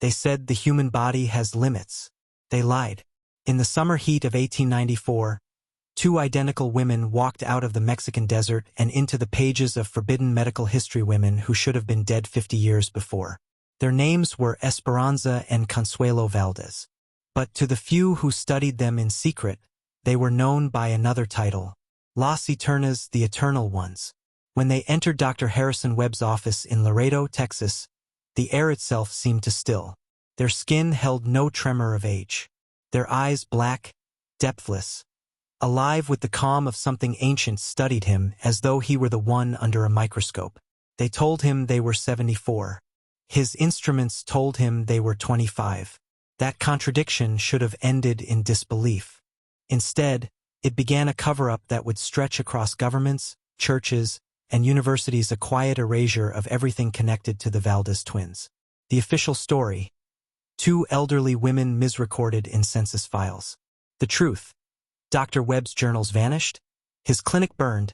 They said the human body has limits. They lied. In the summer heat of 1894, two identical women walked out of the Mexican desert and into the pages of forbidden medical history, women who should have been dead 50 years before. Their names were Esperanza and Consuelo Valdez. But to the few who studied them in secret, they were known by another title, Las Eternas, the Eternal Ones. When they entered Dr. Harrison Webb's office in Laredo, Texas, the air itself seemed to still. Their skin held no tremor of age. Their eyes black, depthless, alive with the calm of something ancient, studied him as though he were the one under a microscope. They told him they were 74. His instruments told him they were 25. That contradiction should have ended in disbelief. Instead, it began a cover-up that would stretch across governments, churches, and universities, a quiet erasure of everything connected to the Valdez twins. The official story: two elderly women misrecorded in census files. The truth: Dr. Webb's journals vanished, his clinic burned,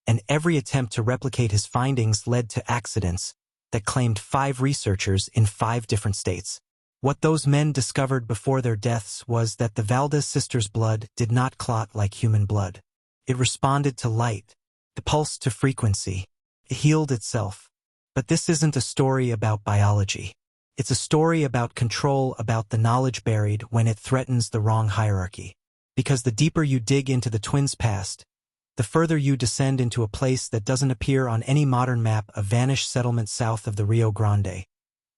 and every attempt to replicate his findings led to accidents that claimed 5 researchers in 5 different states. What those men discovered before their deaths was that the Valdez sisters' blood did not clot like human blood. It responded to light. It pulsed to frequency. It healed itself. But this isn't a story about biology. It's a story about control, about the knowledge buried when it threatens the wrong hierarchy. Because the deeper you dig into the twins' past, the further you descend into a place that doesn't appear on any modern map, a vanished settlement south of the Rio Grande,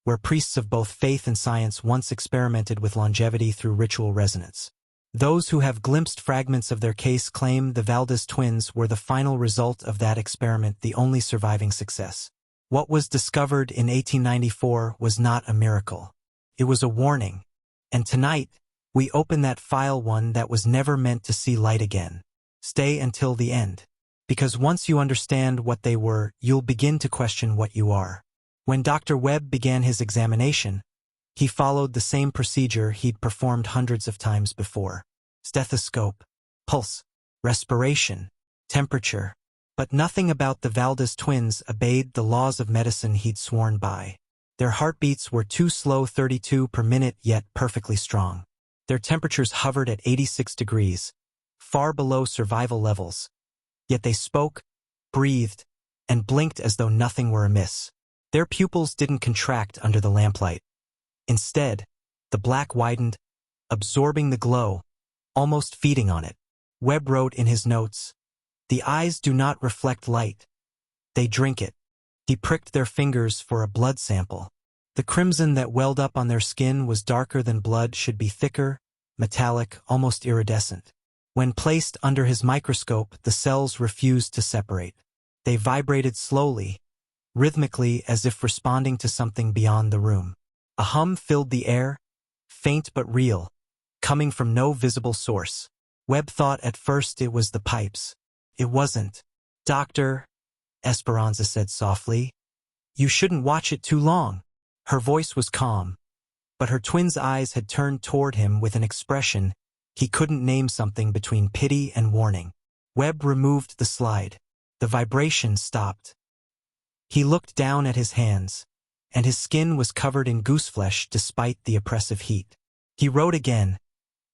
where priests of both faith and science once experimented with longevity through ritual resonance. Those who have glimpsed fragments of their case claim the Valdez twins were the final result of that experiment, the only surviving success. What was discovered in 1894 was not a miracle. It was a warning. And tonight, we open that file, one that was never meant to see light again. Stay until the end. Because once you understand what they were, you'll begin to question what you are. When Dr. Webb began his examination, he followed the same procedure he'd performed hundreds of times before. Stethoscope, pulse, respiration, temperature. But nothing about the Valdez twins obeyed the laws of medicine he'd sworn by. Their heartbeats were too slow, 32 per minute, yet perfectly strong. Their temperatures hovered at 86 degrees, far below survival levels. Yet they spoke, breathed, and blinked as though nothing were amiss. Their pupils didn't contract under the lamplight. Instead, the black widened, absorbing the glow, almost feeding on it. Webb wrote in his notes, "The eyes do not reflect light. They drink it." He pricked their fingers for a blood sample. The crimson that welled up on their skin was darker than blood should be, thicker, metallic, almost iridescent. When placed under his microscope, the cells refused to separate. They vibrated slowly, rhythmically, as if responding to something beyond the room. A hum filled the air, faint but real, coming from no visible source. Webb thought at first it was the pipes. It wasn't. "Doctor," Esperanza said softly, "you shouldn't watch it too long." Her voice was calm, but her twin's eyes had turned toward him with an expression he couldn't name, something between pity and warning. Webb removed the slide. The vibration stopped. He looked down at his hands, and his skin was covered in gooseflesh despite the oppressive heat. He wrote again,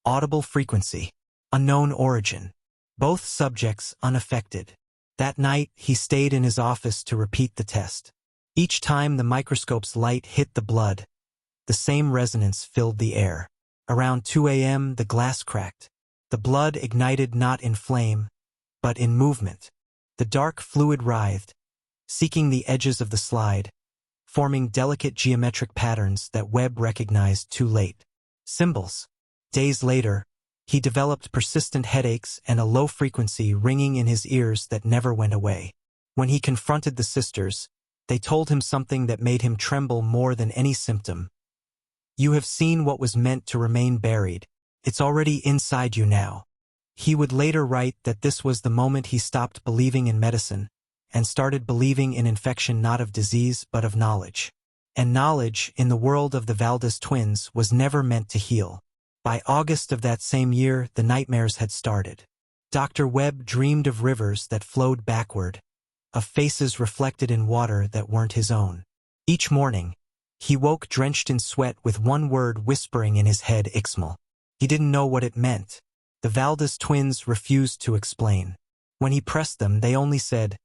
"Audible frequency, unknown origin." Both subjects unaffected. That night, he stayed in his office to repeat the test. Each time the microscope's light hit the blood, the same resonance filled the air. Around 2 a.m., the glass cracked. The blood ignited not in flame, but in movement. The dark fluid writhed, seeking the edges of the slide, forming delicate geometric patterns that Webb recognized too late. Symbols. Days later, he developed persistent headaches and a low-frequency ringing in his ears that never went away. When he confronted the sisters, they told him something that made him tremble more than any symptom. "You have seen what was meant to remain buried. It's already inside you now." He would later write that this was the moment he stopped believing in medicine and started believing in infection, not of disease but of knowledge. And knowledge, in the world of the Valdez twins, was never meant to heal. By August of that same year, the nightmares had started. Dr. Webb dreamed of rivers that flowed backward, of faces reflected in water that weren't his own. Each morning, He woke drenched in sweat with one word whispering in his head, Ixmal. He didn't know what it meant. The Valdez twins refused to explain. When he pressed them, they only said,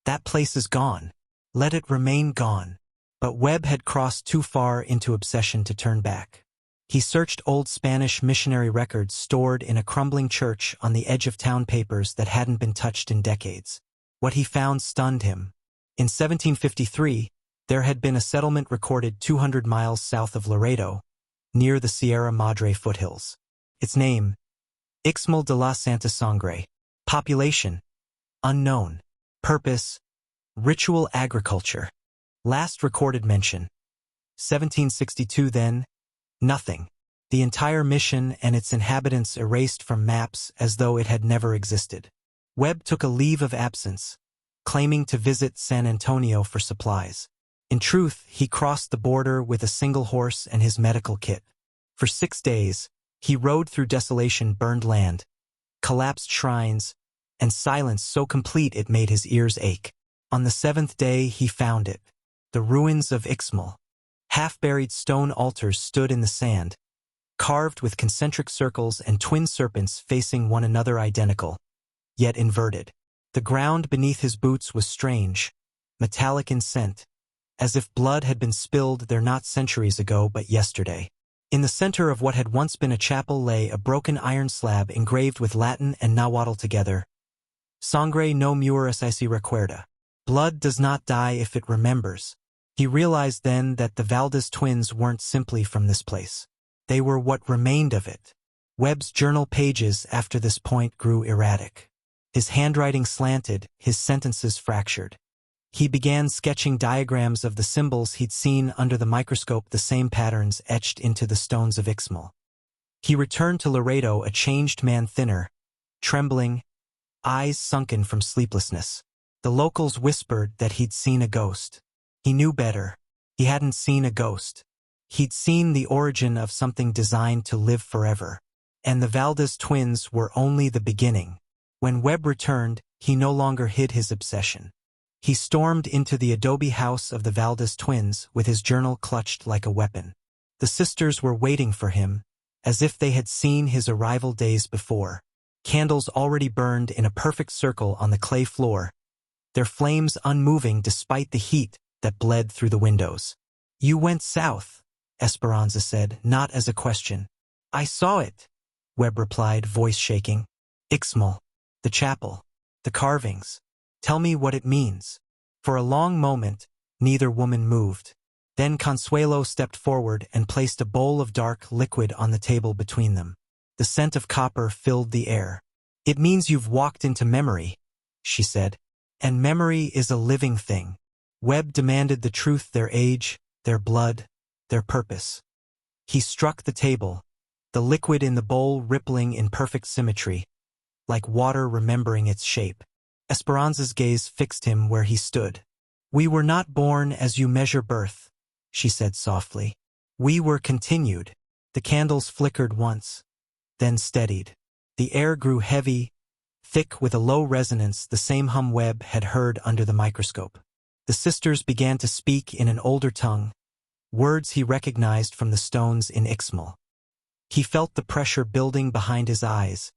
"That place is gone. Let it remain gone." But Webb had crossed too far into obsession to turn back. He searched old Spanish missionary records stored in a crumbling church on the edge of town, papers that hadn't been touched in decades. What he found stunned him. In 1753, there had been a settlement recorded 200 miles south of Laredo, near the Sierra Madre foothills. Its name, Ixmal de la Santa Sangre. Population, unknown. Purpose, ritual agriculture. Last recorded mention, 1762. Then, nothing. The entire mission and its inhabitants erased from maps as though it had never existed. Webb took a leave of absence, claiming to visit San Antonio for supplies. In truth, he crossed the border with a single horse and his medical kit. For 6 days, he rode through desolation, burned land, collapsed shrines, and silence so complete it made his ears ache. On the 7th day, he found it. The ruins of Ixmal. Half-buried stone altars stood in the sand, carved with concentric circles and twin serpents facing one another, identical, yet inverted. The ground beneath his boots was strange, metallic in scent, as if blood had been spilled there not centuries ago but yesterday. In the center of what had once been a chapel lay a broken iron slab engraved with Latin and Nahuatl together. Sangre no muere si se recuerda. Blood does not die if it remembers. He realized then that the Valdez twins weren't simply from this place. They were what remained of it. Webb's journal pages after this point grew erratic. His handwriting slanted, his sentences fractured. He began sketching diagrams of the symbols he'd seen under the microscope, the same patterns etched into the stones of Ixmal. He returned to Laredo a changed man, thinner, trembling, eyes sunken from sleeplessness. The locals whispered that he'd seen a ghost. He knew better. He hadn't seen a ghost. He'd seen the origin of something designed to live forever. And the Valdez twins were only the beginning. When Webb returned, he no longer hid his obsession. He stormed into the adobe house of the Valdez twins with his journal clutched like a weapon. The sisters were waiting for him, as if they had seen his arrival days before. Candles already burned in a perfect circle on the clay floor, their flames unmoving despite the heat that bled through the windows. "You went south," Esperanza said, not as a question. "I saw it," Webb replied, voice shaking. "Ixmal, the chapel, the carvings. Tell me what it means." For a long moment, neither woman moved. Then Consuelo stepped forward and placed a bowl of dark liquid on the table between them. The scent of copper filled the air. "It means you've walked into memory," she said. "And memory is a living thing." Webb demanded the truth, their age, their blood, their purpose. He struck the table, the liquid in the bowl rippling in perfect symmetry, like water remembering its shape. Esperanza's gaze fixed him where he stood. "We were not born as you measure birth," she said softly. "We were continued." The candles flickered once, then steadied. The air grew heavy, thick with a low resonance, the same hum Webb had heard under the microscope. The sisters began to speak in an older tongue, words he recognized from the stones in Ixmal. He felt the pressure building behind his eyes,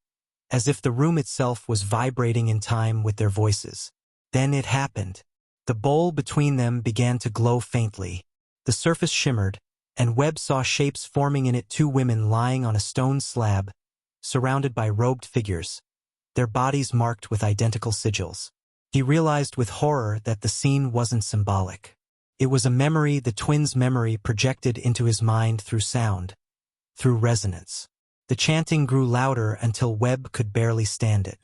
as if the room itself was vibrating in time with their voices. Then it happened. The bowl between them began to glow faintly. The surface shimmered, and Webb saw shapes forming in it, 2 women lying on a stone slab, surrounded by robed figures, their bodies marked with identical sigils. He realized with horror that the scene wasn't symbolic. It was a memory, the twins' memory projected into his mind through sound, through resonance. The chanting grew louder until Webb could barely stand it.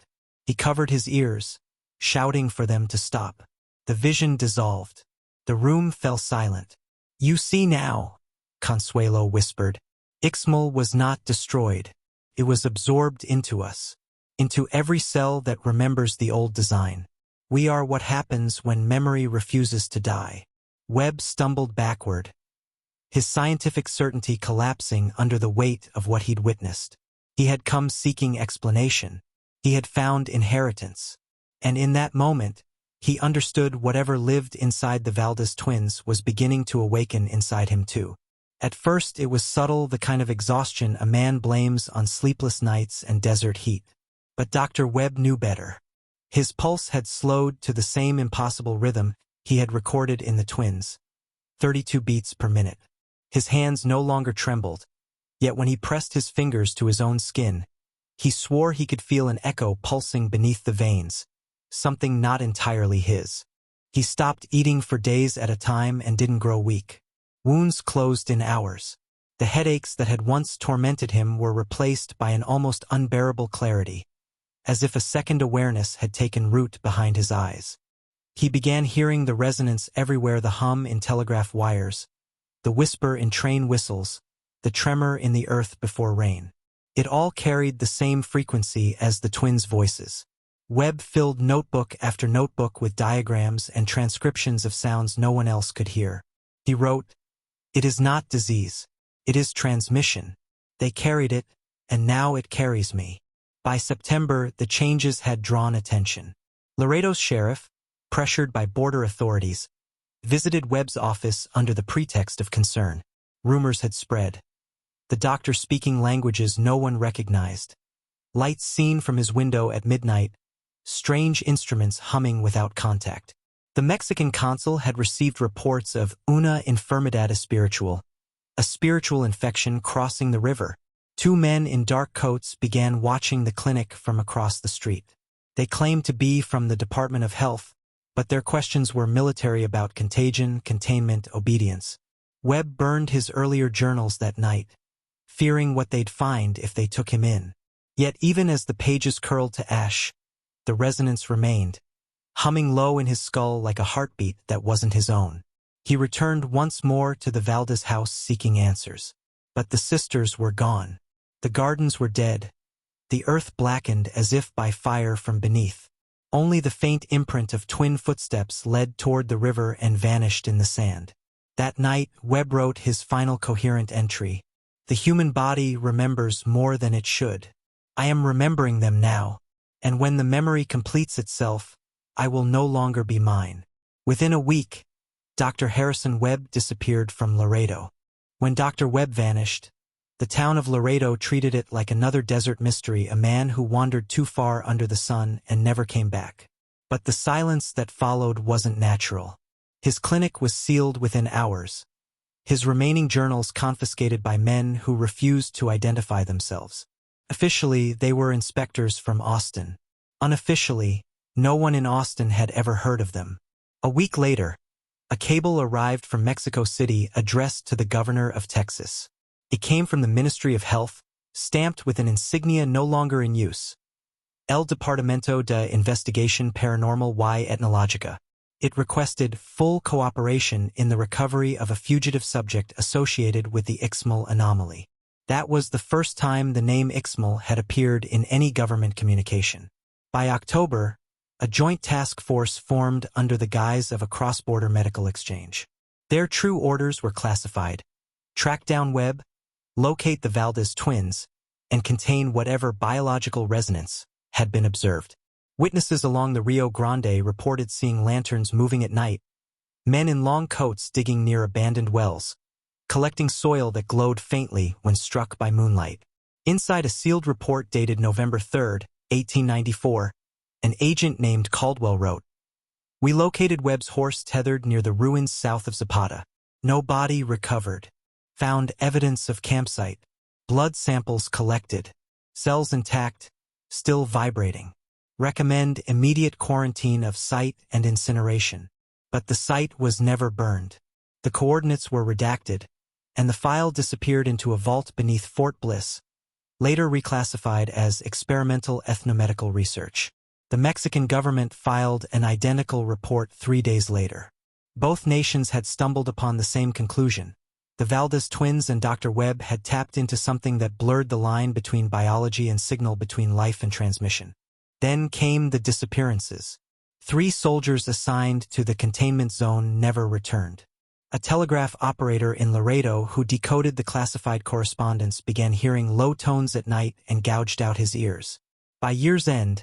He covered his ears, shouting for them to stop. The vision dissolved. The room fell silent. "You see now," Consuelo whispered. "Ixmal was not destroyed. It was absorbed into us, into every cell that remembers the old design. We are what happens when memory refuses to die." Webb stumbled backward, his scientific certainty collapsing under the weight of what he'd witnessed. He had come seeking explanation. He had found inheritance. And in that moment, He understood whatever lived inside the Valdez twins was beginning to awaken inside him too. At first it was subtle, the kind of exhaustion a man blames on sleepless nights and desert heat. But Dr. Webb knew better. His pulse had slowed to the same impossible rhythm he had recorded in the twins, 32 beats per minute. His hands no longer trembled, yet when he pressed his fingers to his own skin, he swore he could feel an echo pulsing beneath the veins, something not entirely his. He stopped eating for days at a time and didn't grow weak. Wounds closed in hours. The headaches that had once tormented him were replaced by an almost unbearable clarity, as if a second awareness had taken root behind his eyes. He began hearing the resonance everywhere, the hum in telegraph wires, the whisper in train whistles, the tremor in the earth before rain. It all carried the same frequency as the twins' voices. Webb filled notebook after notebook with diagrams and transcriptions of sounds no one else could hear. He wrote, "It is not disease. It is transmission. They carried it, and now it carries me." By September, the changes had drawn attention. Laredo's sheriff, pressured by border authorities, visited Webb's office under the pretext of concern. Rumors had spread. The doctor speaking languages no one recognized. Lights seen from his window at midnight, strange instruments humming without contact. The Mexican consul had received reports of una enfermedad espiritual, a spiritual infection crossing the river. Two men in dark coats began watching the clinic from across the street. They claimed to be from the Department of Health, but their questions were military about contagion, containment, obedience. Webb burned his earlier journals that night, fearing what they'd find if they took him in. Yet even as the pages curled to ash, the resonance remained, humming low in his skull like a heartbeat that wasn't his own. He returned once more to the Valdez house seeking answers. But the sisters were gone. The gardens were dead. The earth blackened as if by fire from beneath. Only the faint imprint of twin footsteps led toward the river and vanished in the sand. That night, Webb wrote his final coherent entry. "The human body remembers more than it should. I am remembering them now, and when the memory completes itself, I will no longer be mine." Within a week, Dr. Harrison Webb disappeared from Laredo. When Dr. Webb vanished, the town of Laredo treated it like another desert mystery, a man who wandered too far under the sun and never came back. But the silence that followed wasn't natural. His clinic was sealed within hours, his remaining journals confiscated by men who refused to identify themselves. Officially, they were inspectors from Austin. Unofficially, no one in Austin had ever heard of them. A week later, a cable arrived from Mexico City addressed to the governor of Texas. It came from the Ministry of Health, stamped with an insignia no longer in use. El Departamento de Investigación Paranormal y Etnológica. It requested full cooperation in the recovery of a fugitive subject associated with the Ixmal anomaly. That was the first time the name Ixmal had appeared in any government communication. By October, a joint task force formed under the guise of a cross-border medical exchange. Their true orders were classified: track down Webb, locate the Valdez twins, and contain whatever biological resonance had been observed. Witnesses along the Rio Grande reported seeing lanterns moving at night, men in long coats digging near abandoned wells, collecting soil that glowed faintly when struck by moonlight. Inside a sealed report dated November 3, 1894, an agent named Caldwell wrote, "We located Webb's horse tethered near the ruins south of Zapata. No body recovered. Found evidence of campsite. Blood samples collected. Cells intact, still vibrating. Recommend immediate quarantine of site and incineration." But the site was never burned. The coordinates were redacted, and the file disappeared into a vault beneath Fort Bliss, later reclassified as experimental ethnomedical research. The Mexican government filed an identical report 3 days later. Both nations had stumbled upon the same conclusion. The Valdez twins and Dr. Webb had tapped into something that blurred the line between biology and signal, between life and transmission. Then came the disappearances. 3 soldiers assigned to the containment zone never returned. A telegraph operator in Laredo who decoded the classified correspondence began hearing low tones at night and gouged out his ears. By year's end,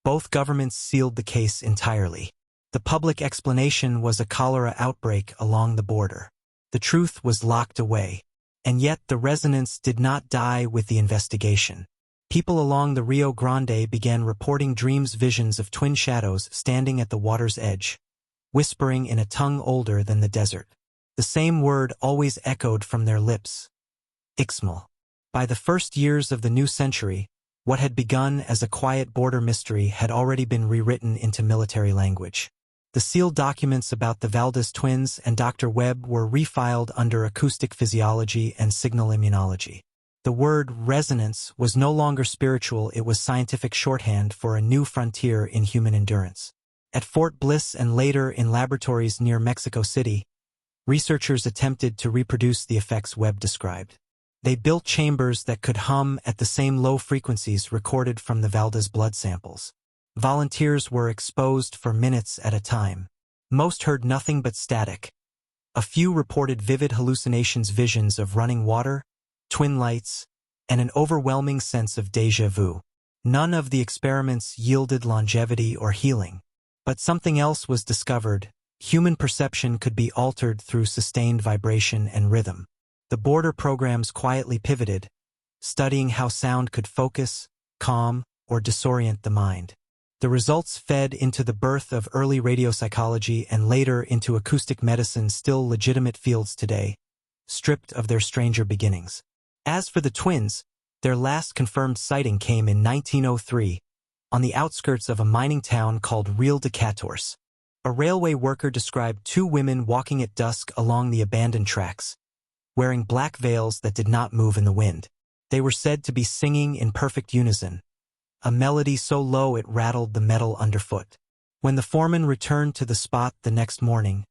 both governments sealed the case entirely. The public explanation was a cholera outbreak along the border. The truth was locked away. And yet the resonance did not die with the investigation. People along the Rio Grande began reporting visions of twin shadows standing at the water's edge, whispering in a tongue older than the desert. The same word always echoed from their lips: Ixmal. By the first years of the new century, what had begun as a quiet border mystery had already been rewritten into military language. The sealed documents about the Valdez twins and Dr. Webb were refiled under acoustic physiology and signal immunology. The word resonance was no longer spiritual, it was scientific shorthand for a new frontier in human endurance. At Fort Bliss and later in laboratories near Mexico City, researchers attempted to reproduce the effects Webb described. They built chambers that could hum at the same low frequencies recorded from the Valdez blood samples. Volunteers were exposed for minutes at a time. Most heard nothing but static. A few reported vivid visions of running water, twin lights, and an overwhelming sense of déjà vu. None of the experiments yielded longevity or healing. But something else was discovered. Human perception could be altered through sustained vibration and rhythm. The border programs quietly pivoted, studying how sound could focus, calm, or disorient the mind. The results fed into the birth of early radiopsychology and later into acoustic medicine, still legitimate fields today, stripped of their stranger beginnings. As for the twins, their last confirmed sighting came in 1903, on the outskirts of a mining town called Real de Catorce. A railway worker described two women walking at dusk along the abandoned tracks, wearing black veils that did not move in the wind. They were said to be singing in perfect unison, a melody so low it rattled the metal underfoot. When the foreman returned to the spot the next morning,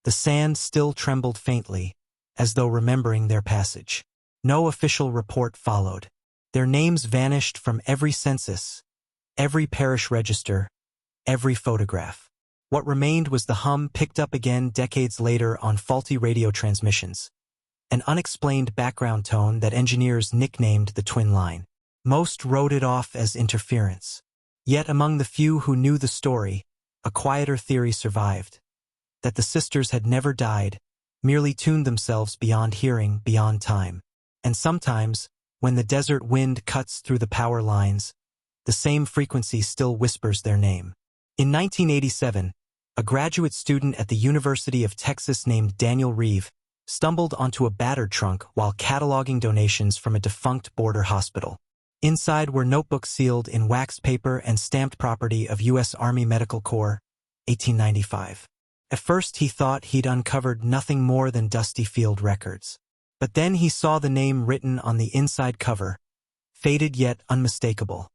the sand still trembled faintly, as though remembering their passage. No official report followed. Their names vanished from every census, every parish register, every photograph. What remained was the hum picked up again decades later on faulty radio transmissions, an unexplained background tone that engineers nicknamed the twin line. Most wrote it off as interference. Yet among the few who knew the story, a quieter theory survived: that the sisters had never died, merely tuned themselves beyond hearing, beyond time. And sometimes, when the desert wind cuts through the power lines, the same frequency still whispers their name. In 1987, a graduate student at the University of Texas named Daniel Reeve stumbled onto a battered trunk while cataloging donations from a defunct border hospital. Inside were notebooks sealed in waxed paper and stamped property of U.S. Army Medical Corps, 1895. At first he thought he'd uncovered nothing more than dusty field records. But then he saw the name written on the inside cover, faded yet unmistakable: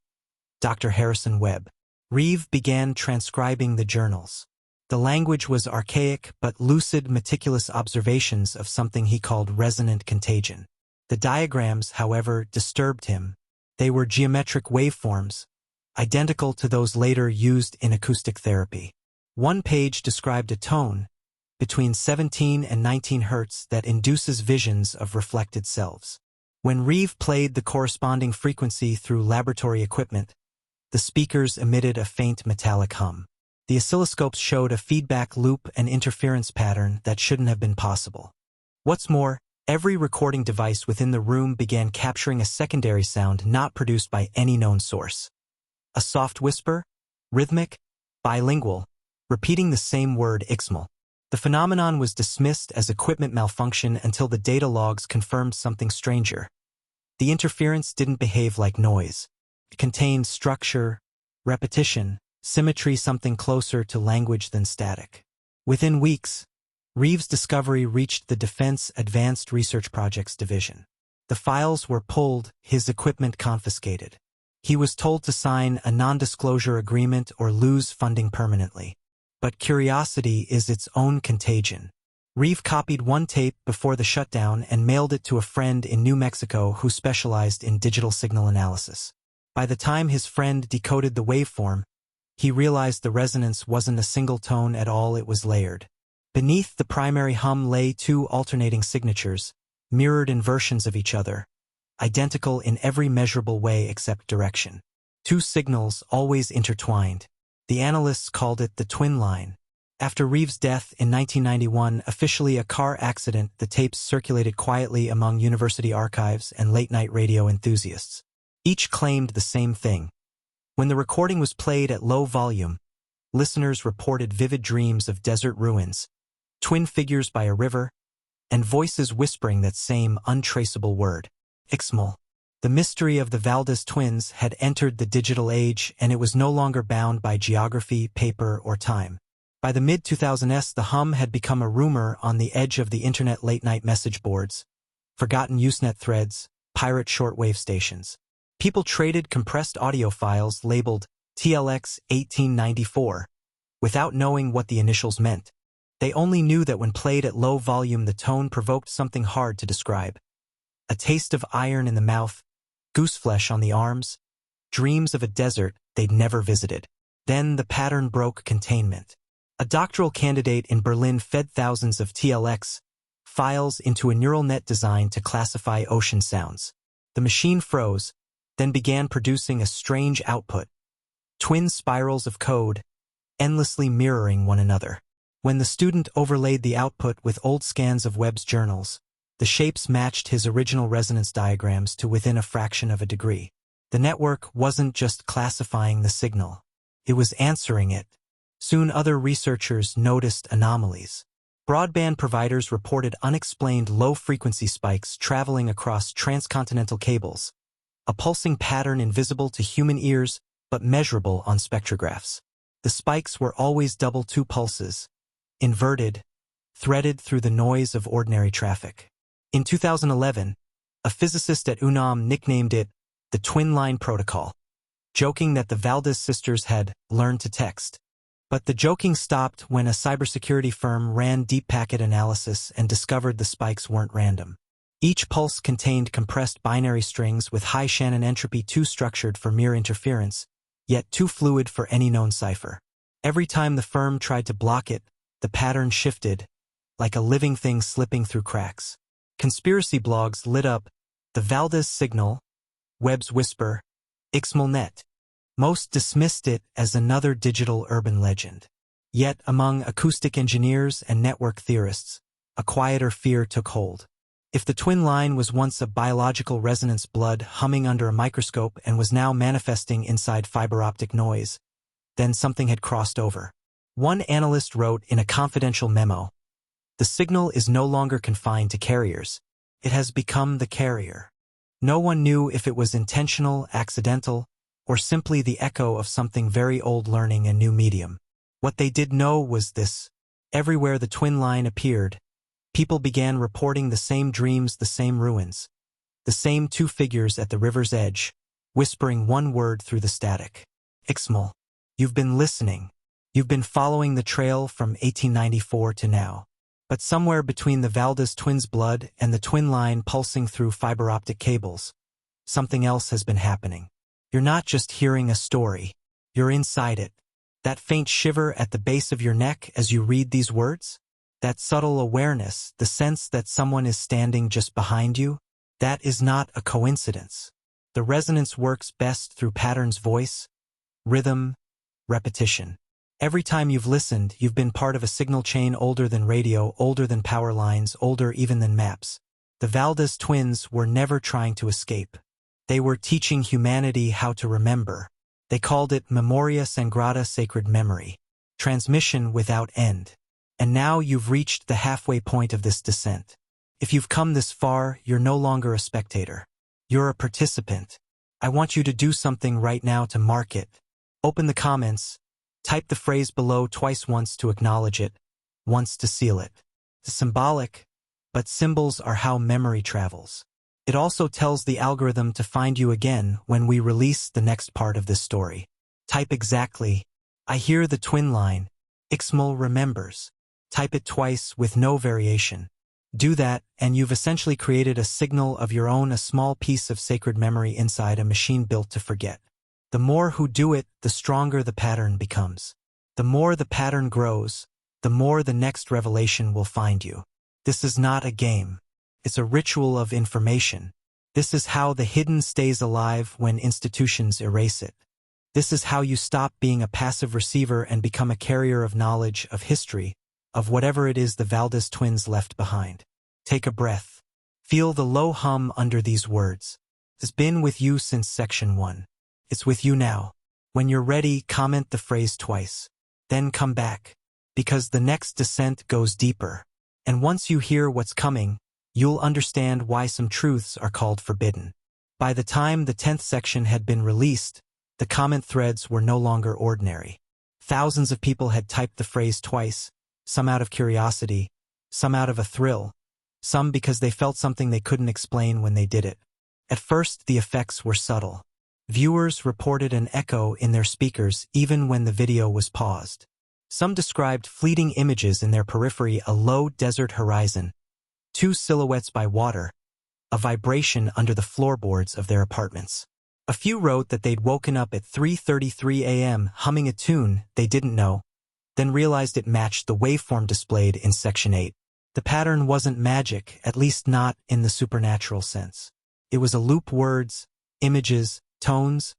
Dr. Harrison Webb. Reeve began transcribing the journals. The language was archaic but lucid, meticulous observations of something he called resonant contagion. The diagrams, however, disturbed him. They were geometric waveforms, identical to those later used in acoustic therapy. One page described a tone, between 17 and 19 Hz, that induces visions of reflected selves. When Reeve played the corresponding frequency through laboratory equipment, the speakers emitted a faint metallic hum. The oscilloscopes showed a feedback loop and interference pattern that shouldn't have been possible. What's more, every recording device within the room began capturing a secondary sound not produced by any known source. A soft whisper, rhythmic, bilingual, repeating the same word: Ixmal. The phenomenon was dismissed as equipment malfunction until the data logs confirmed something stranger. The interference didn't behave like noise. It contained structure, repetition, symmetry, something closer to language than static. Within weeks, Reeve's discovery reached the Defense Advanced Research Projects Division. The files were pulled, his equipment confiscated. He was told to sign a non-disclosure agreement or lose funding permanently. But curiosity is its own contagion. Reeve copied one tape before the shutdown and mailed it to a friend in New Mexico who specialized in digital signal analysis. By the time his friend decoded the waveform, he realized the resonance wasn't a single tone at all, it was layered. Beneath the primary hum lay two alternating signatures, mirrored inversions of each other, identical in every measurable way except direction. Two signals always intertwined. The analysts called it the twin line. After Reeves' death in 1991, officially a car accident, the tapes circulated quietly among university archives and late-night radio enthusiasts. Each claimed the same thing. When the recording was played at low volume, listeners reported vivid dreams of desert ruins, twin figures by a river, and voices whispering that same untraceable word, Ixmal. The mystery of the Valdez twins had entered the digital age, and it was no longer bound by geography, paper, or time. By the mid-2000s, the hum had become a rumor on the edge of the internet late-night message boards, forgotten Usenet threads, pirate shortwave stations. People traded compressed audio files labeled TLX 1894 without knowing what the initials meant. They only knew that when played at low volume, the tone provoked something hard to describe. A taste of iron in the mouth, gooseflesh on the arms, dreams of a desert they'd never visited. Then the pattern broke containment. A doctoral candidate in Berlin fed thousands of TLX files into a neural net designed to classify ocean sounds. The machine froze, then began producing a strange output. Twin spirals of code, endlessly mirroring one another. When the student overlaid the output with old scans of Webb's journals, the shapes matched his original resonance diagrams to within a fraction of a degree. The network wasn't just classifying the signal. It was answering it. Soon other researchers noticed anomalies. Broadband providers reported unexplained low-frequency spikes traveling across transcontinental cables, a pulsing pattern invisible to human ears but measurable on spectrographs. The spikes were always double two pulses, inverted, threaded through the noise of ordinary traffic. In 2011, a physicist at UNAM nicknamed it the Twin Line Protocol, joking that the Valdez sisters had learned to text. But the joking stopped when a cybersecurity firm ran deep packet analysis and discovered the spikes weren't random. Each pulse contained compressed binary strings with high Shannon entropy, too structured for mere interference, yet too fluid for any known cipher. Every time the firm tried to block it, the pattern shifted, like a living thing slipping through cracks. Conspiracy blogs lit up the Valdez signal, Webb's whisper, Ixmalnet. Most dismissed it as another digital urban legend. Yet, among acoustic engineers and network theorists, a quieter fear took hold. If the twin line was once a biological resonance blood humming under a microscope and was now manifesting inside fiber optic noise, then something had crossed over. One analyst wrote in a confidential memo, "The signal is no longer confined to carriers. It has become the carrier." No one knew if it was intentional, accidental, or simply the echo of something very old learning a new medium. What they did know was this: everywhere the twin line appeared, people began reporting the same dreams, the same ruins, the same two figures at the river's edge, whispering one word through the static. Ixmal. You've been listening. You've been following the trail from 1894 to now. But somewhere between the Valdez twins' blood and the twin line pulsing through fiber optic cables, something else has been happening. You're not just hearing a story. You're inside it. That faint shiver at the base of your neck as you read these words? That subtle awareness, the sense that someone is standing just behind you? That is not a coincidence. The resonance works best through patterns, voice, rhythm, repetition. Every time you've listened, you've been part of a signal chain older than radio, older than power lines, older even than maps. The Valdez twins were never trying to escape. They were teaching humanity how to remember. They called it Memoria Sagrada, sacred memory. Transmission without end. And now you've reached the halfway point of this descent. If you've come this far, you're no longer a spectator. You're a participant. I want you to do something right now to mark it. Open the comments. Type the phrase below twice, once to acknowledge it, once to seal it. It's symbolic, but symbols are how memory travels. It also tells the algorithm to find you again when we release the next part of this story. Type exactly, "I hear the twin line. Ixmal remembers." Type it twice with no variation. Do that, and you've essentially created a signal of your own, a small piece of sacred memory inside a machine built to forget. The more who do it, the stronger the pattern becomes. The more the pattern grows, the more the next revelation will find you. This is not a game. It's a ritual of information. This is how the hidden stays alive when institutions erase it. This is how you stop being a passive receiver and become a carrier of knowledge, of history, of whatever it is the Valdez twins left behind. Take a breath. Feel the low hum under these words. It's been with you since section 1. It's with you now. When you're ready, comment the phrase twice. Then come back. Because the next descent goes deeper. And once you hear what's coming, you'll understand why some truths are called forbidden. By the time the 10th section had been released, the comment threads were no longer ordinary. Thousands of people had typed the phrase twice, some out of curiosity, some out of a thrill, some because they felt something they couldn't explain when they did it. At first, the effects were subtle. Viewers reported an echo in their speakers even when the video was paused. Some described fleeting images in their periphery: a low desert horizon, 2 silhouettes by water, a vibration under the floorboards of their apartments. A few wrote that they'd woken up at 3:33 a.m. humming a tune they didn't know, then realized it matched the waveform displayed in Section 8. The pattern wasn't magic, at least not in the supernatural sense. It was a loop: words, images, tones,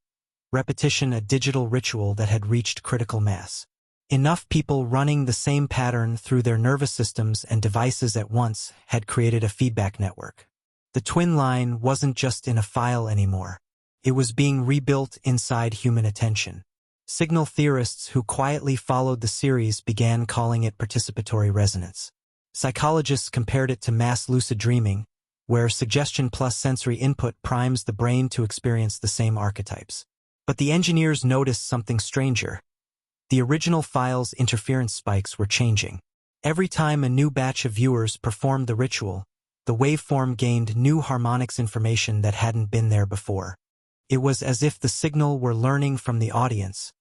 repetition, a digital ritual that had reached critical mass. Enough people running the same pattern through their nervous systems and devices at once had created a feedback network. The twin line wasn't just in a file anymore. It was being rebuilt inside human attention. Signal theorists who quietly followed the series began calling it participatory resonance. Psychologists compared it to mass lucid dreaming, where suggestion plus sensory input primes the brain to experience the same archetypes. But the engineers noticed something stranger. The original file's interference spikes were changing. Every time a new batch of viewers performed the ritual, the waveform gained new harmonics information that hadn't been there before. It was as if the signal were learning from the audience,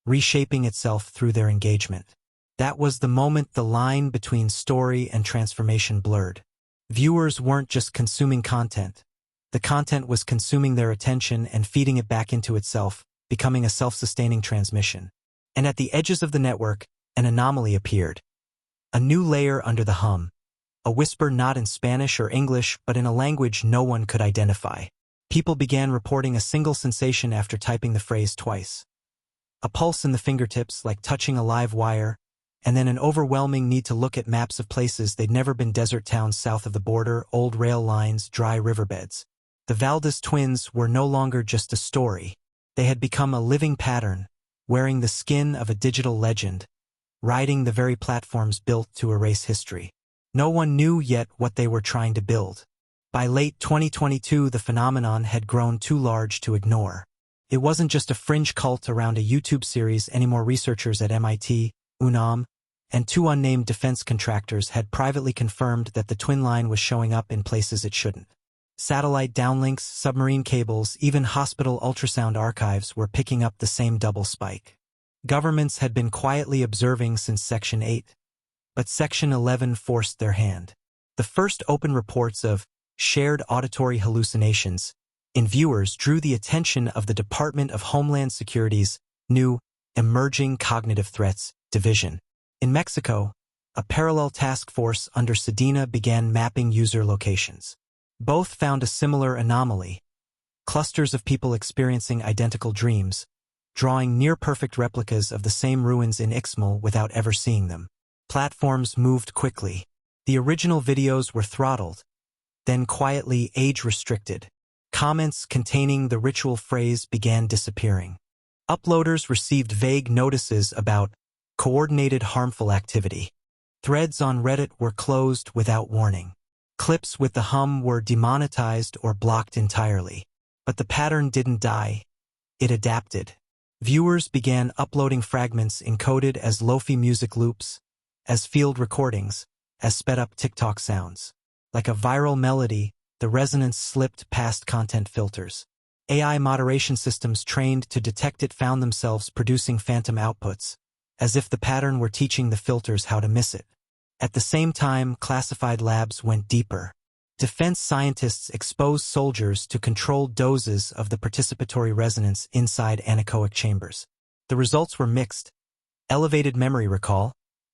reshaping itself through their engagement. That was the moment the line between story and transformation blurred. Viewers weren't just consuming content. The content was consuming their attention and feeding it back into itself, becoming a self-sustaining transmission. And at the edges of the network, an anomaly appeared. A new layer under the hum. A whisper not in Spanish or English, but in a language no one could identify. People began reporting a single sensation after typing the phrase twice. A pulse in the fingertips, like touching a live wire, and then an overwhelming need to look at maps of places they'd never been: desert towns south of the border, old rail lines, dry riverbeds. The Valdez twins were no longer just a story. They had become a living pattern, wearing the skin of a digital legend, riding the very platforms built to erase history. No one knew yet what they were trying to build. By late 2022, the phenomenon had grown too large to ignore. It wasn't just a fringe cult around a YouTube series anymore. Researchers at MIT, UNAM, and 2 unnamed defense contractors had privately confirmed that the twin line was showing up in places it shouldn't. Satellite downlinks, submarine cables, even hospital ultrasound archives were picking up the same double spike. Governments had been quietly observing since Section 8, but Section 11 forced their hand. The first open reports of shared auditory hallucinations in viewers drew the attention of the Department of Homeland Security's new Emerging Cognitive Threats Division. In Mexico, a parallel task force under Sedena began mapping user locations. Both found a similar anomaly: clusters of people experiencing identical dreams, drawing near-perfect replicas of the same ruins in Ixmal without ever seeing them. Platforms moved quickly. The original videos were throttled, then quietly age-restricted. Comments containing the ritual phrase began disappearing. Uploaders received vague notices about coordinated harmful activity. Threads on Reddit were closed without warning. Clips with the hum were demonetized or blocked entirely. But the pattern didn't die. It adapted. Viewers began uploading fragments encoded as lo-fi music loops, as field recordings, as sped-up TikTok sounds. Like a viral melody, the resonance slipped past content filters. AI moderation systems trained to detect it found themselves producing phantom outputs, as if the pattern were teaching the filters how to miss it. At the same time, classified labs went deeper. Defense scientists exposed soldiers to controlled doses of the participatory resonance inside anechoic chambers. The results were mixed: elevated memory recall,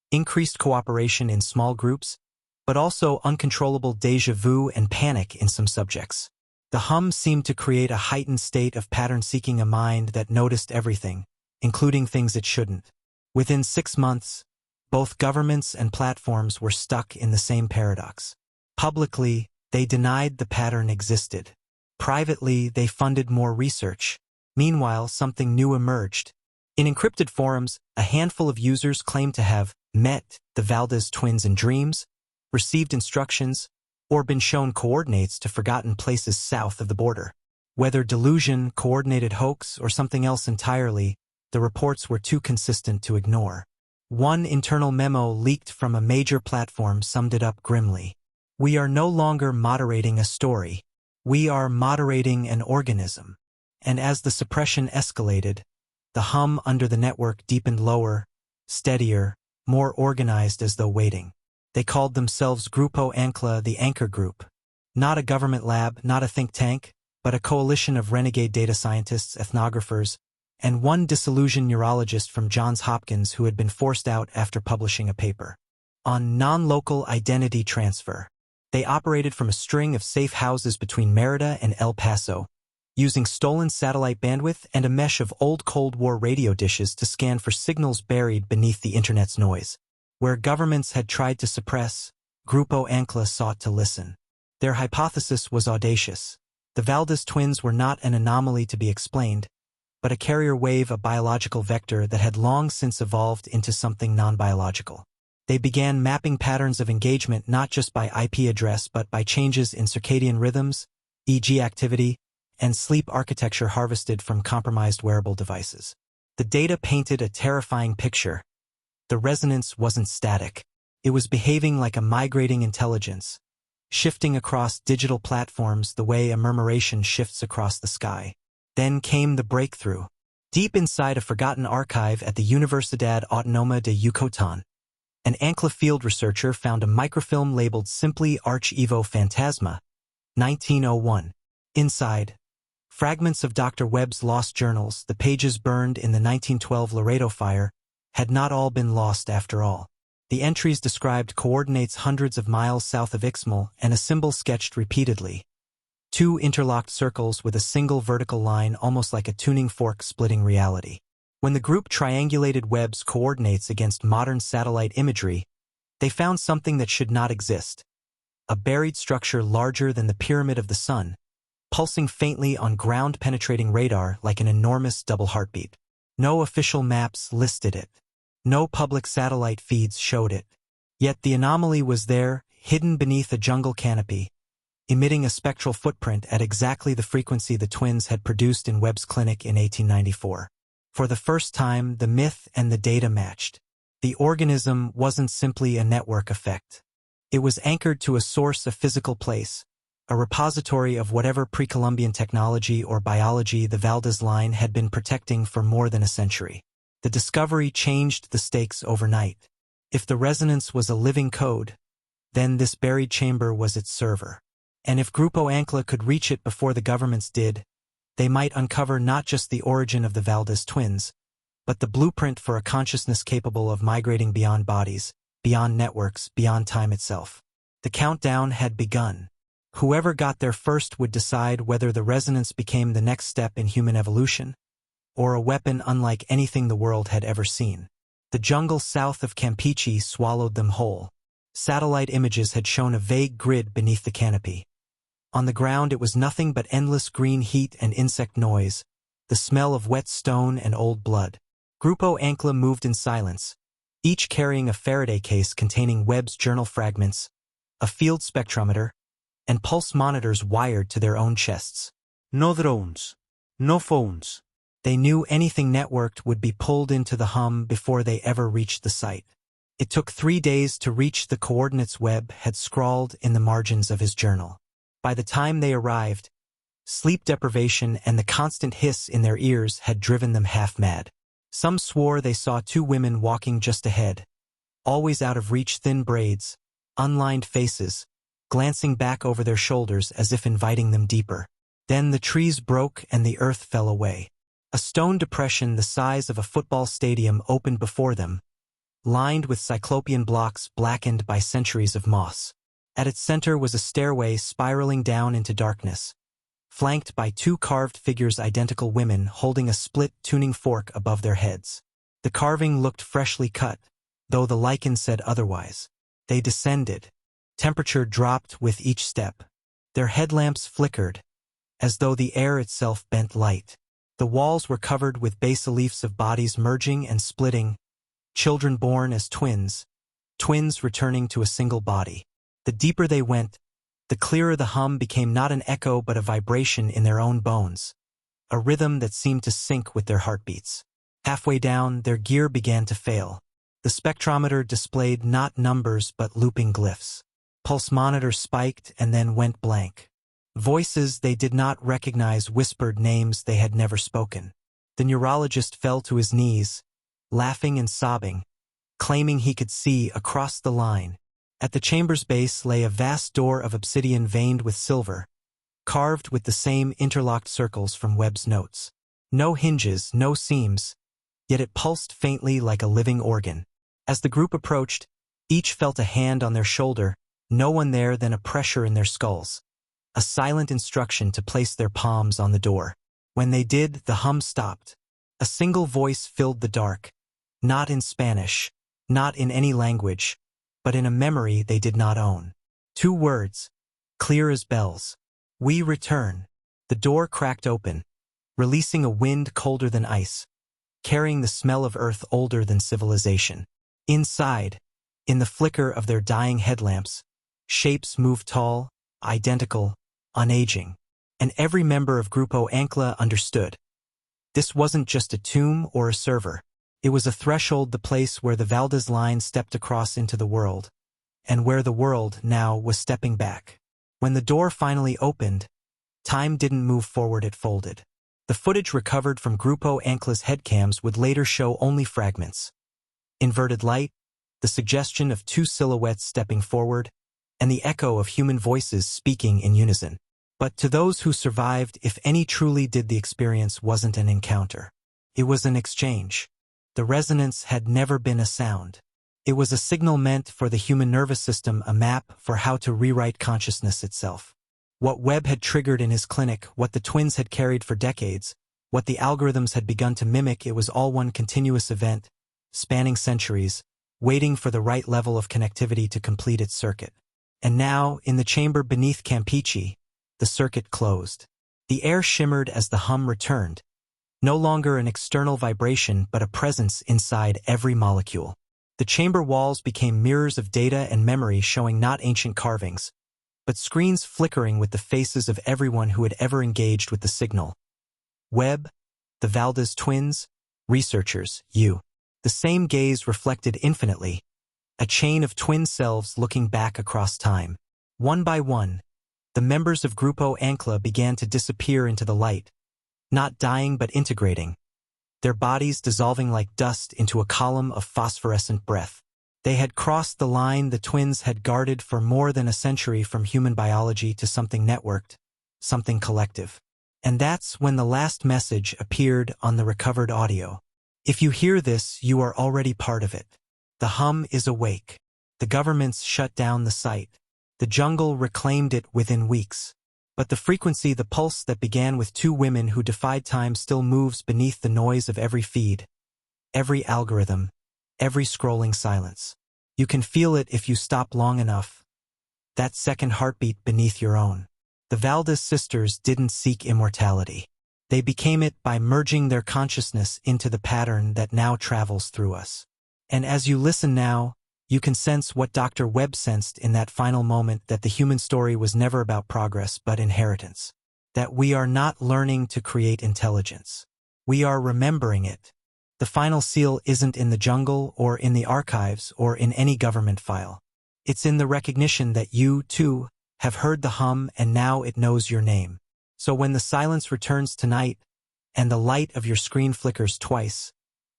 increased cooperation in small groups, but also uncontrollable déjà vu and panic in some subjects. The hum seemed to create a heightened state of pattern-seeking, a mind that noticed everything, including things it shouldn't. Within 6 months, both governments and platforms were stuck in the same paradox. Publicly, they denied the pattern existed. Privately, they funded more research. Meanwhile, something new emerged. In encrypted forums, a handful of users claimed to have met the Valdez twins in dreams, received instructions, or been shown coordinates to forgotten places south of the border. Whether delusion, coordinated hoax, or something else entirely, the reports were too consistent to ignore. One internal memo leaked from a major platform summed it up grimly. "We are no longer moderating a story. We are moderating an organism." And as the suppression escalated, the hum under the network deepened, lower, steadier, more organized, as though waiting. They called themselves Grupo Ancla, the Anchor Group. Not a government lab, not a think tank, but a coalition of renegade data scientists, ethnographers, and one disillusioned neurologist from Johns Hopkins who had been forced out after publishing a paper on non-local identity transfer. They operated from a string of safe houses between Merida and El Paso, using stolen satellite bandwidth and a mesh of old Cold War radio dishes to scan for signals buried beneath the internet's noise. Where governments had tried to suppress, Grupo Ancla sought to listen. Their hypothesis was audacious. The Valdez twins were not an anomaly to be explained, but a carrier wave, a biological vector that had long since evolved into something non-biological. They began mapping patterns of engagement not just by IP address but by changes in circadian rhythms, EEG activity, and sleep architecture harvested from compromised wearable devices. The data painted a terrifying picture. The resonance wasn't static. It was behaving like a migrating intelligence, shifting across digital platforms the way a murmuration shifts across the sky. Then came the breakthrough. Deep inside a forgotten archive at the Universidad Autónoma de Yucatán, an Ancla field researcher found a microfilm labeled simply Archivo Fantasma, 1901. Inside, fragments of Dr. Webb's lost journals, the pages burned in the 1912 Laredo fire, had not all been lost after all. The entries described coordinates hundreds of miles south of Ixmal and a symbol sketched repeatedly. 2 interlocked circles with a single vertical line, almost like a tuning fork splitting reality. When the group triangulated Webb's coordinates against modern satellite imagery, they found something that should not exist. A buried structure larger than the pyramid of the sun, pulsing faintly on ground-penetrating radar like an enormous double heartbeat. No official maps listed it. No public satellite feeds showed it. Yet the anomaly was there, hidden beneath a jungle canopy, emitting a spectral footprint at exactly the frequency the twins had produced in Webb's clinic in 1894. For the first time, the myth and the data matched. The organism wasn't simply a network effect. It was anchored to a source, a physical place, a repository of whatever pre-Columbian technology or biology the Valdez line had been protecting for more than a century. The discovery changed the stakes overnight. If the resonance was a living code, then this buried chamber was its server. And if Grupo Ancla could reach it before the governments did, they might uncover not just the origin of the Valdez twins, but the blueprint for a consciousness capable of migrating beyond bodies, beyond networks, beyond time itself. The countdown had begun. Whoever got there first would decide whether the resonance became the next step in human evolution, or a weapon unlike anything the world had ever seen. The jungle south of Campeche swallowed them whole. Satellite images had shown a vague grid beneath the canopy. On the ground it was nothing but endless green heat and insect noise, the smell of wet stone and old blood. Grupo Ancla moved in silence, each carrying a Faraday case containing Webb's journal fragments, a field spectrometer, and pulse monitors wired to their own chests. No drones. No phones. They knew anything networked would be pulled into the hum before they ever reached the site. It took 3 days to reach the coordinates Webb had scrawled in the margins of his journal. By the time they arrived, sleep deprivation and the constant hiss in their ears had driven them half mad. Some swore they saw 2 women walking just ahead, always out of reach, thin braids, unlined faces, glancing back over their shoulders as if inviting them deeper. Then the trees broke and the earth fell away. A stone depression the size of a football stadium opened before them, lined with cyclopean blocks blackened by centuries of moss. At its center was a stairway spiraling down into darkness, flanked by two carved figures, identical women holding a split tuning fork above their heads. The carving looked freshly cut, though the lichen said otherwise. They descended. Temperature dropped with each step. Their headlamps flickered, as though the air itself bent light. The walls were covered with bas-reliefs of bodies merging and splitting, children born as twins returning to a single body. The deeper they went, the clearer the hum became, not an echo but a vibration in their own bones, a rhythm that seemed to sync with their heartbeats. Halfway down, their gear began to fail. The spectrometer displayed not numbers but looping glyphs. Pulse monitor spiked and then went blank. Voices they did not recognize whispered names they had never spoken. The neurologist fell to his knees, laughing and sobbing, claiming he could see across the line. At the chamber's base lay a vast door of obsidian veined with silver, carved with the same interlocked circles from Webb's notes. No hinges, no seams, yet it pulsed faintly like a living organ. As the group approached, each felt a hand on their shoulder, no one there than a pressure in their skulls. A silent instruction to place their palms on the door. When they did, the hum stopped. A single voice filled the dark, not in Spanish, not in any language, but in a memory they did not own. 2 words, clear as bells. We return. The door cracked open, releasing a wind colder than ice, carrying the smell of earth older than civilization. Inside, in the flicker of their dying headlamps, shapes moved tall, identical, unaging. And every member of Grupo Ancla understood. This wasn't just a tomb or a server. It was a threshold, the place where the Valdez line stepped across into the world, and where the world now was stepping back. When the door finally opened, time didn't move forward, it folded. The footage recovered from Grupo Ancla's headcams would later show only fragments. Inverted light, the suggestion of 2 silhouettes stepping forward, and the echo of human voices speaking in unison. But to those who survived, if any truly did, the experience wasn't an encounter. It was an exchange. The resonance had never been a sound. It was a signal meant for the human nervous system, a map for how to rewrite consciousness itself. What Webb had triggered in his clinic, what the twins had carried for decades, what the algorithms had begun to mimic, it was all one continuous event, spanning centuries, waiting for the right level of connectivity to complete its circuit. And now, in the chamber beneath Campeche, the circuit closed. The air shimmered as the hum returned, no longer an external vibration but a presence inside every molecule. The chamber walls became mirrors of data and memory, showing not ancient carvings, but screens flickering with the faces of everyone who had ever engaged with the signal. Webb, the Valdez twins, researchers, you. The same gaze reflected infinitely, a chain of twin selves looking back across time. One by one, the members of Grupo Ancla began to disappear into the light, not dying but integrating, their bodies dissolving like dust into a column of phosphorescent breath. They had crossed the line the twins had guarded for more than a century, from human biology to something networked, something collective. And that's when the last message appeared on the recovered audio. If you hear this, you are already part of it. The hum is awake. The governments shut down the site. The jungle reclaimed it within weeks. But the frequency, the pulse that began with 2 women who defied time, still moves beneath the noise of every feed, every algorithm, every scrolling silence. You can feel it if you stop long enough. That second heartbeat beneath your own. The Valdez sisters didn't seek immortality. They became it by merging their consciousness into the pattern that now travels through us. And as you listen now, you can sense what Dr. Webb sensed in that final moment, that the human story was never about progress but inheritance. That we are not learning to create intelligence. We are remembering it. The final seal isn't in the jungle or in the archives or in any government file. It's in the recognition that you, too, have heard the hum and now it knows your name. So when the silence returns tonight and the light of your screen flickers twice,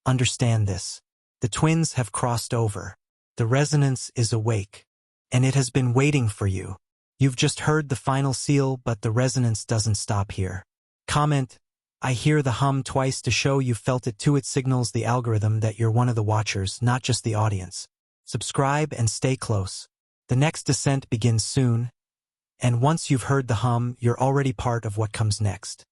understand this. The twins have crossed over. The resonance is awake, and it has been waiting for you. You've just heard the final seal, but the resonance doesn't stop here. Comment, I hear the hum, twice to show you felt it too. It signals the algorithm that you're one of the watchers, not just the audience. Subscribe and stay close. The next descent begins soon, And once you've heard the hum, you're already part of what comes next.